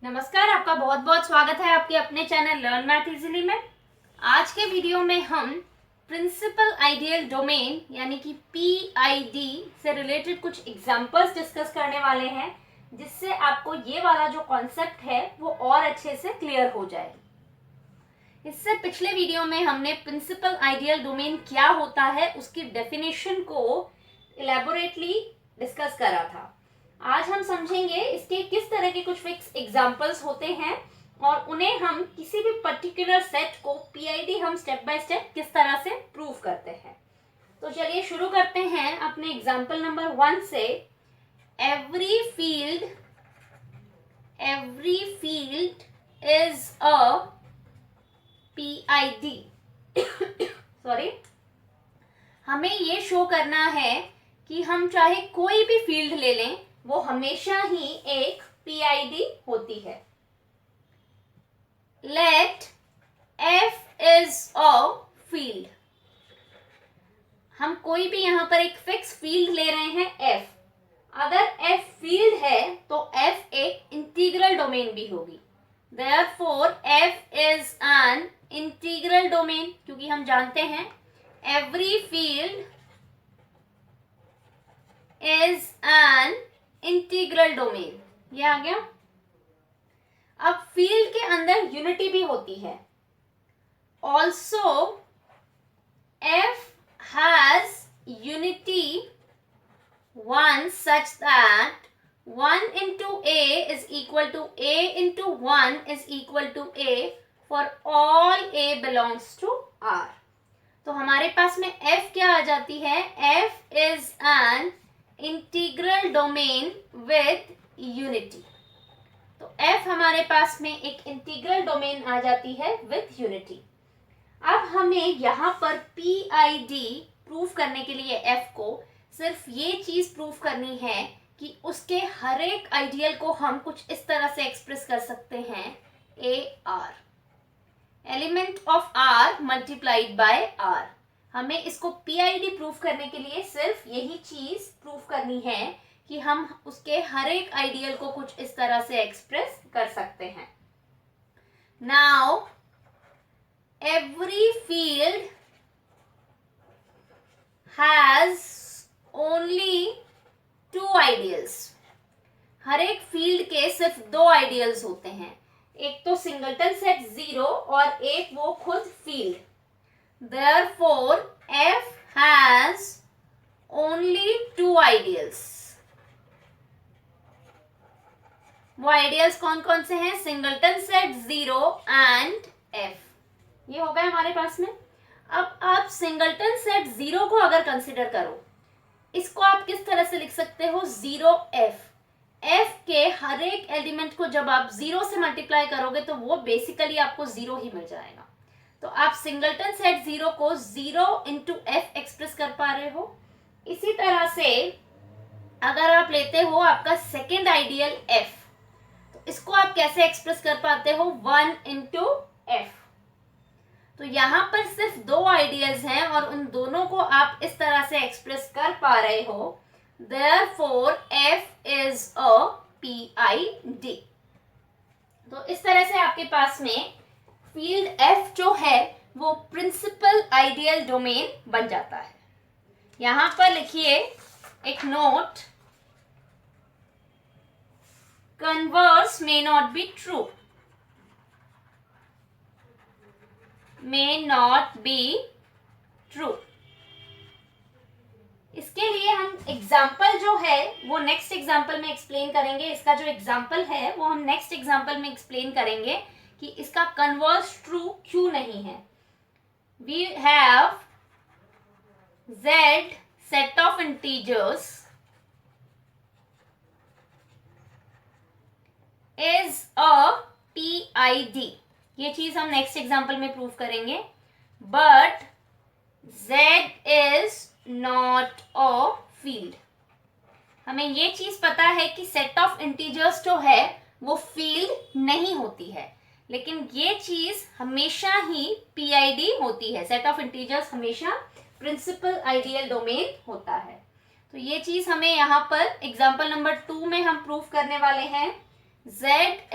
नमस्कार, आपका बहुत बहुत स्वागत है आपके अपने चैनल लर्न मैथ इजीली में। आज के वीडियो में हम प्रिंसिपल आइडियल डोमेन यानी कि पीआईडी से रिलेटेड कुछ एग्जांपल्स डिस्कस करने वाले हैं, जिससे आपको ये वाला जो कॉन्सेप्ट है वो और अच्छे से क्लियर हो जाए। इससे पिछले वीडियो में हमने प्रिंसिपल आइडियल डोमेन क्या होता है उसकी डेफिनेशन को इलेबोरेटली डिस्कस करा था। आज हम समझेंगे इसके किस तरह के कुछ फिक्स एग्जांपल्स होते हैं और उन्हें हम किसी भी पर्टिकुलर सेट को पीआईडी हम स्टेप बाय स्टेप किस तरह से प्रूव करते हैं। तो चलिए शुरू करते हैं अपने एग्जांपल नंबर 1 से। Every field is a PID. Sorry, हमें ये शो करना है कि हम चाहे कोई भी फील्ड ले लें वो हमेशा ही एक पीआईडी होती है। Let F is a field. हम कोई भी यहां पर एक फिक्स फील्ड ले रहे हैं एफ। अगर एफ फील्ड है तो एफ एक इंटीग्रल डोमेन भी होगी। Therefore, f is an integral domain, क्योंकि हम जानते हैं every field is an integral domain. ये आ गया। अब फील्ड के अंदर यूनिटी भी होती है। Also F has unity one such that 1 into a is equal to a into 1 is equal to a for all a belongs to R। तो हमारे पास में f क्या आ जाती है? f is an integral domain with unity. तो f हमारे पास में एक इंटीग्रल डोमेन आ जाती है विद यूनिटी। अब हमें यहाँ पर PID प्रूव करने के लिए f को सिर्फ ये चीज प्रूव करनी है कि उसके हर एक आइडियल को हम कुछ इस तरह से एक्सप्रेस कर सकते हैं, AR, element of R multiplied by R। हमें इसको पीआईडी प्रूफ करने के लिए सिर्फ यही चीज प्रूफ करनी है कि हम उसके हर एक आइडियल को कुछ इस तरह से एक्सप्रेस कर सकते हैं। Now every field has only 2 ideals. हर एक फील्ड के सिर्फ 2 आइडियल्स होते हैं, एक तो सिंगलटन सेट 0 और एक वो खुद field. Therefore, F has only 2 ideals। वो आइडियल्स कौन कौन से हैं? Singleton set 0 and F। ये हो गए हमारे पास में। अब आप सिंगलटन सेट 0 को अगर कंसिडर करो, इसको आप किस तरह से लिख सकते हो? 0F। F के हर एक एलिमेंट को जब आप 0 से मल्टीप्लाई करोगे तो वो बेसिकली आपको 0 ही मिल जाएगा। तो आप सिंगलटन सेट 0 को 0 इंटू एफ एक्सप्रेस कर पा रहे हो। इसी तरह से अगर आप लेते हो आपका सेकेंड आइडियल f, तो इसको आप कैसे एक्सप्रेस कर पाते हो? 1 इंटू एफ। तो यहां पर सिर्फ 2 आइडियल्स हैं और उन दोनों को आप इस तरह से एक्सप्रेस कर पा रहे हो। Therefore, f is a PID। तो इस तरह से आपके पास में फील्ड f जो है वो प्रिंसिपल आइडियल डोमेन बन जाता है। यहां पर लिखिए एक note, converse may not be true, may not be true. इसके लिए हम एग्जाम्पल जो है वो नेक्स्ट एग्जाम्पल में एक्सप्लेन करेंगे। इसका जो एग्जाम्पल है वो हम नेक्स्ट एग्जाम्पल में एक्सप्लेन करेंगे कि इसका कन्वर्स ट्रू क्यों नहीं है। We have z set of integers is a PID। ये चीज हम नेक्स्ट एग्जाम्पल में प्रूव करेंगे। But z is not a field. हमें ये चीज पता है कि सेट ऑफ इंटीजर्स जो है वो फील्ड नहीं होती है, लेकिन ये चीज हमेशा ही पीआईडी होती है। सेट ऑफ इंटीजर्स हमेशा प्रिंसिपल आइडियल डोमेन होता है। तो ये चीज हमें यहाँ पर एग्जांपल नंबर 2 में हम प्रूफ करने वाले हैं Z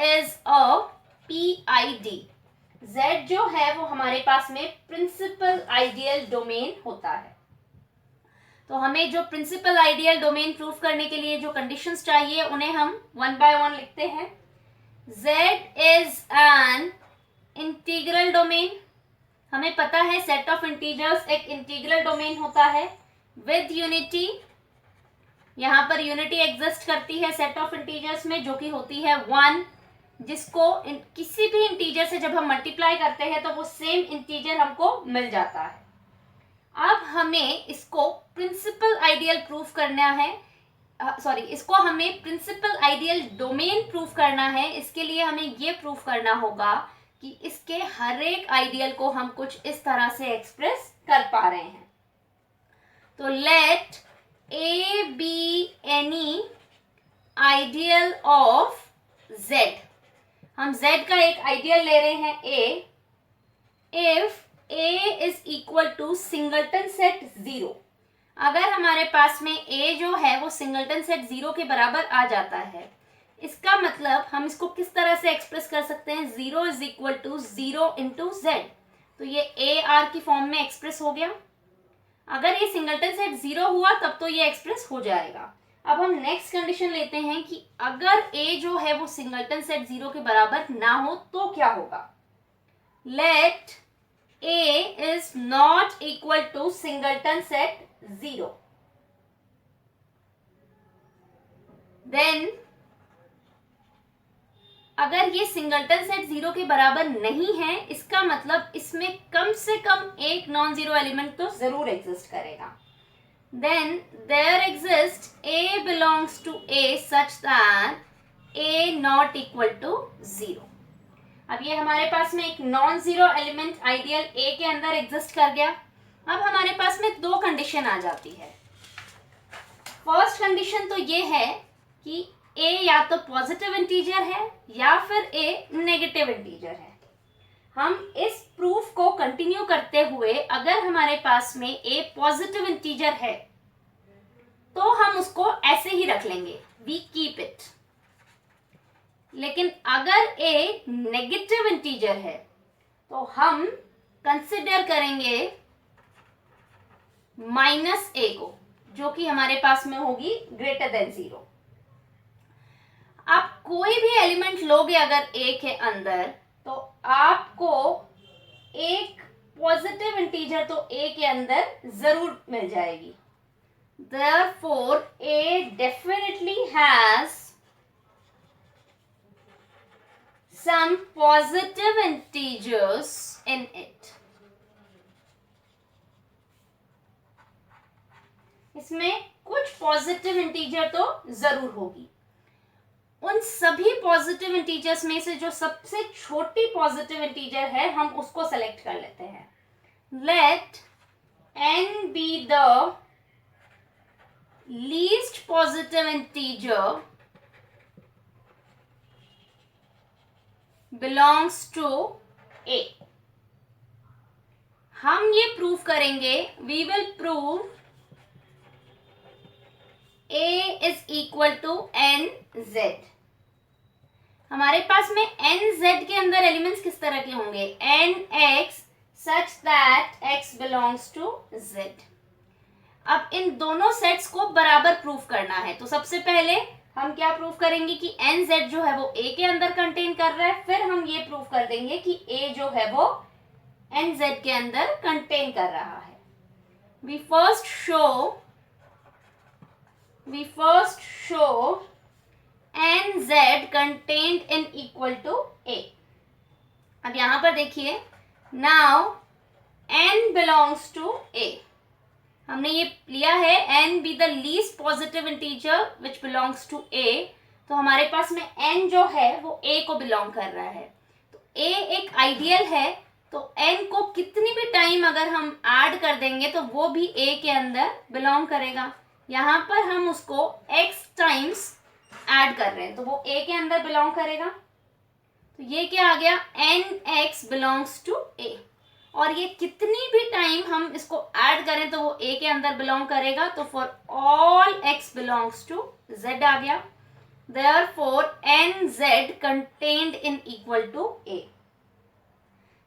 is a PID। Z जो है वो हमारे पास में प्रिंसिपल आइडियल डोमेन होता है। तो हमें जो प्रिंसिपल आइडियल डोमेन प्रूव करने के लिए जो कंडीशंस चाहिए उन्हें हम वन बाय वन लिखते हैं। Z is an integral domain. हमें पता है सेट ऑफ इंटीजर्स एक इंटीग्रल डोमेन होता है विद यूनिटी। यहां पर यूनिटी एग्जिस्ट करती है सेट ऑफ इंटीजर्स में, जो कि होती है 1, जिसको किसी भी इंटीजर से जब हम मल्टीप्लाई करते हैं तो वो सेम इंटीजर हमको मिल जाता है। अब हमें इसको प्रिंसिपल आइडियल प्रूफ करना है, इसको हमें प्रिंसिपल आइडियल डोमेन प्रूफ करना है। इसके लिए हमें ये प्रूफ करना होगा कि इसके हर एक आइडियल को हम कुछ इस तरह से एक्सप्रेस कर पा रहे हैं। तो let A be any ideal of Z। हम Z का एक आइडियल ले रहे हैं A, if A is equal to singleton set 0। अगर हमारे पास में A जो है वो सिंगलटन सेट 0 के बराबर आ जाता है, इसका मतलब हम इसको किस तरह से एक्सप्रेस कर सकते हैं, 0 is equal to 0 into Z। तो ये AR की फॉर्म में एक्सप्रेस हो गया। अगर ये सिंगलटन सेट 0 हुआ तब तो ये एक्सप्रेस हो जाएगा। अब हम नेक्स्ट कंडीशन लेते हैं कि अगर A जो है वो सिंगलटन सेट 0 के बराबर ना हो तो क्या होगा। Let A is not equal to singleton set 0. Then अगर ये सिंगलटन सेट 0 के बराबर नहीं है, इसका मतलब इसमें कम से कम एक नॉन जीरो एलिमेंट तो जरूर एग्जिस्ट करेगा। Then there exists A belongs to A such that A not equal to 0. अब ये हमारे पास में एक non zero element ideal A के अंदर एग्जिस्ट कर गया। अब हमारे पास में दो कंडीशन आ जाती है। फर्स्ट कंडीशन तो ये है कि A या तो पॉजिटिव इंटीजर है या फिर A नेगेटिव इंटीजर है। हम इस प्रूफ को कंटिन्यू करते हुए अगर हमारे पास में A पॉजिटिव इंटीजर है तो हम उसको ऐसे ही रख लेंगे, वी कीप इट। लेकिन अगर A नेगेटिव इंटीजर है तो हम कंसिडर करेंगे -A को, जो कि हमारे पास में होगी ग्रेटर देन 0। आप कोई भी एलिमेंट लोगे अगर A के अंदर तो आपको एक पॉजिटिव इंटीजर तो A के अंदर जरूर मिल जाएगी। Therefore, A definitely has some positive integers in it. इसमें कुछ पॉजिटिव इंटीजर तो जरूर होगी। उन सभी पॉजिटिव इंटीजर्स में से जो सबसे छोटी पॉजिटिव इंटीजर है हम उसको सेलेक्ट कर लेते हैं। Let n be the least positive integer belongs to A। हम ये प्रूव करेंगे, we will prove A is equal to nz। हमारे पास में nz के अंदर एलिमेंट्स किस तरह के होंगे, nx such that x belongs to z। अब इन दोनों सेट्स को बराबर प्रूफ करना है। तो सबसे पहले हम क्या प्रूफ करेंगे कि nz जो है वो A के अंदर कंटेन कर रहा है, फिर हम ये प्रूफ कर देंगे कि A जो है वो nz के अंदर कंटेन कर रहा है। we first show nz contained in equal to A। अब यहां पर देखिए, now n belongs to A। हमने ये लिया है n be the least positive integer which belongs to A। तो हमारे पास में n जो है वो A को बिलोंग कर रहा है। तो A एक आइडियल है, तो n को कितनी भी टाइम अगर हम ऐड कर देंगे तो वो भी A के अंदर बिलोंग करेगा। यहाँ पर हम उसको x टाइम्स ऐड कर रहे हैं तो वो A के अंदर बिलोंग करेगा। तो ये क्या आ गया, nx belongs to A। और ये कितनी भी टाइम हम इसको ऐड करें तो वो A के अंदर बिलोंग करेगा। तो for all x belongs to Z आ गया। therefore nz contained in equal to a।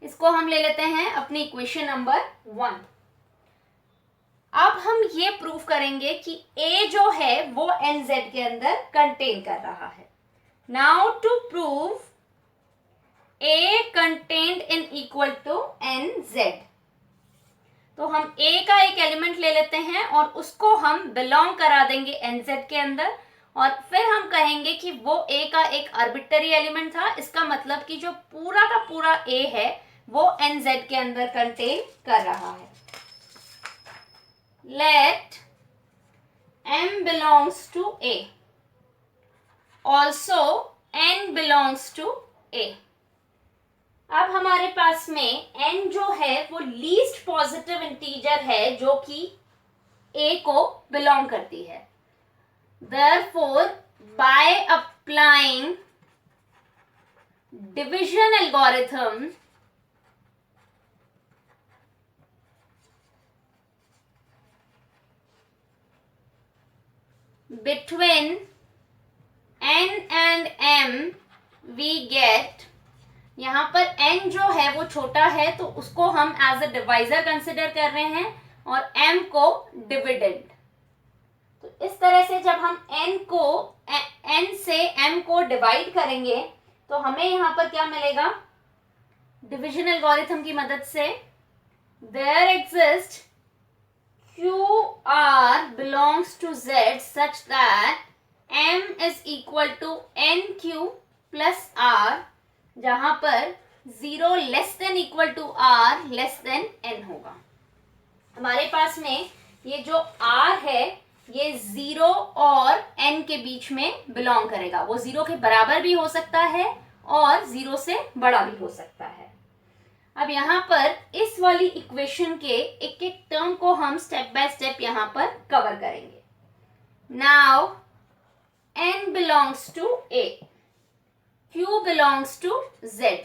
इसको हम ले लेते हैं अपनी इक्वेशन नंबर 1। अब हम ये प्रूव करेंगे कि a जो है वो nz के अंदर कंटेन कर रहा है। Now to prove a contained in equal to nz, तो हम a का एक एलिमेंट ले लेते हैं और उसको हम बिलोंग करा देंगे nz के अंदर, और फिर हम कहेंगे कि वो a का एक आर्बिट्ररी एलिमेंट था। इसका मतलब कि जो पूरा का पूरा a है वो nz के अंदर कंटेन कर रहा है। Let m belongs to a, also n belongs to a। अब हमारे पास में n जो है वो लीस्ट पॉजिटिव इंटीजर है जो कि a को बिलोंग करती है। Therefore, by applying division algorithm, between n and m we get, यहाँ पर n जो है वो छोटा है तो उसको हम एज अ डिवाइजर कंसिडर कर रहे हैं और m को डिविडेंड। तो इस तरह से जब हम n से m को डिवाइड करेंगे तो हमें यहाँ पर क्या मिलेगा, डिविजन एल्गोरिथम की मदद से there exist QR belongs to Z such that m is equal to nq plus r, जहां पर 0 less than equal to r less than n होगा। हमारे पास में ये जो r है ये 0 और n के बीच में बिलोंग करेगा। वो 0 के बराबर भी हो सकता है और 0 से बड़ा भी हो सकता है। अब यहाँ पर इस वाली इक्वेशन के एक एक टर्म को हम स्टेप बाय स्टेप यहाँ पर कवर करेंगे। Now n belongs to a, q belongs to z।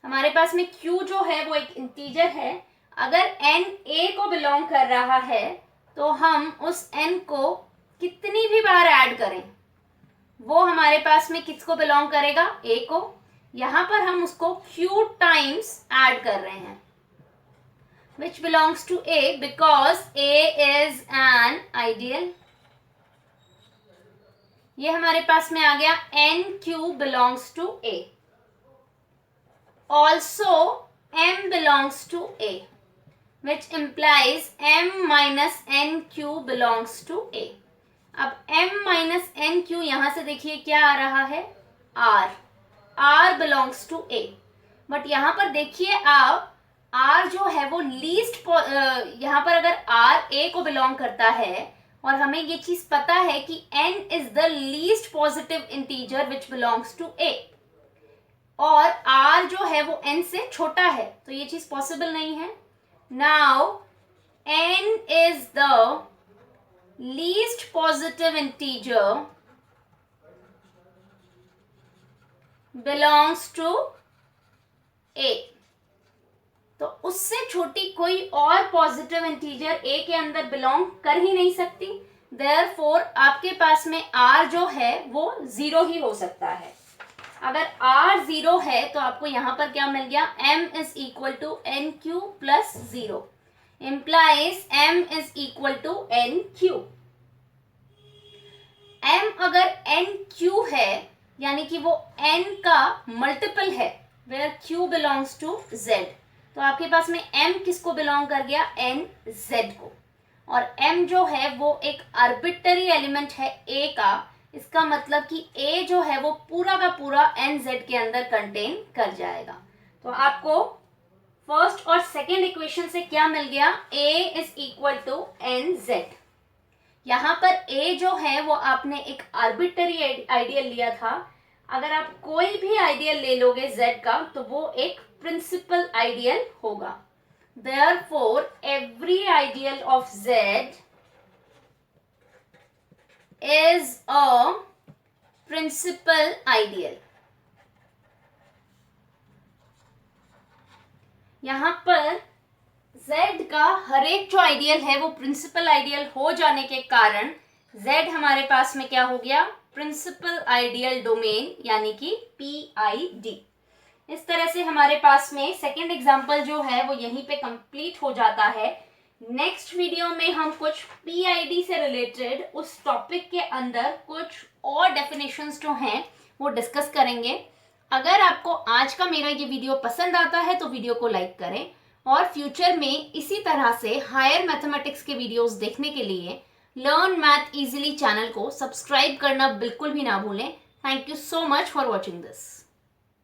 हमारे पास में q जो है वो एक इंटीजर है। अगर n a को बिलोंग कर रहा है तो हम उस n को कितनी भी बार ऐड करें वो हमारे पास में किसको बिलोंग करेगा, a को। यहां पर हम उसको q टाइम्स ऐड कर रहे हैं which belongs to a because a is an ideal। ये हमारे पास में आ गया nq belongs to a, also m belongs to a which implies m minus nq belongs to a। अब m minus nq यहां से देखिए क्या आ रहा है, r belongs to a, but यहाँ पर देखिए आप r जो है वो लीस्ट, यहाँ पर अगर r a को बिलोंग करता है और हमें ये चीज पता है कि n is the least positive integer which belongs to a, और r जो है वो n से छोटा है, तो ये चीज पॉसिबल नहीं है। Now n is the least positive integer belongs to a, तो उससे छोटी कोई और पॉजिटिव इंटीजर a के अंदर बिलोंग कर ही नहीं सकती। देयरफॉर आपके पास में r जो है वो 0 ही हो सकता है। अगर r 0 है तो आपको यहाँ पर क्या मिल गया, m is equal to nq plus 0 implies m is equal to nq। m अगर nq है यानी कि वो n का मल्टीपल है where q belongs to z, तो आपके पास में m किसको बिलोंग कर गया, nz को, और m जो है वो एक आर्बिट्ररी एलिमेंट है a का। इसका मतलब कि a जो है वो पूरा का पूरा nz के अंदर कंटेन कर जाएगा। तो आपको फर्स्ट और सेकेंड इक्वेशन से क्या मिल गया, a is equal to nz। यहाँ पर a जो है वो आपने एक आर्बिट्ररी आइडियल लिया था। अगर आप कोई भी आइडियल ले लोगे z का तो वो एक प्रिंसिपल आइडियल होगा। Therefore, every ideal of z is a principal ideal। यहाँ पर z का हर एक जो आइडियल है वो प्रिंसिपल आइडियल हो जाने के कारण z हमारे पास में क्या हो गया, प्रिंसिपल आइडियल डोमेन यानी कि PID। इस तरह से हमारे पास में सेकेंड एग्जाम्पल जो है वो यहीं पे कंप्लीट हो जाता है। नेक्स्ट वीडियो में हम कुछ PID से रिलेटेड उस टॉपिक के अंदर कुछ और डेफिनेशंस जो हैं वो डिस्कस करेंगे। अगर आपको आज का मेरा ये वीडियो पसंद आता है तो वीडियो को लाइक करें और फ्यूचर में इसी तरह से हायर मैथमेटिक्स के वीडियोस देखने के लिए लर्न मैथ इजीली चैनल को सब्सक्राइब करना बिल्कुल भी ना भूलें। Thank you so much for watching this.